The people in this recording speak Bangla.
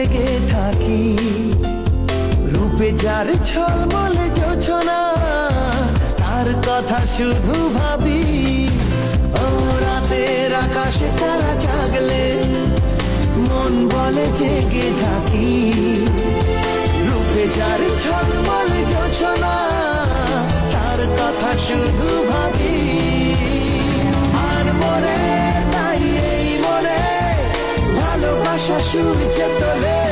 জেগে থাকি। রূপে যার ঝলমল জোছনা, তার কথা শুধু ভাবি। ও রাতের আকাশে তারা জাগলে মন বলে জেগে থাকি। রূপে যার ঝলমল জোছনা, তার কথা শুধু ভাবি। আর মনে তাই এই মনে ভালোবাসা সূর্যে তোলে।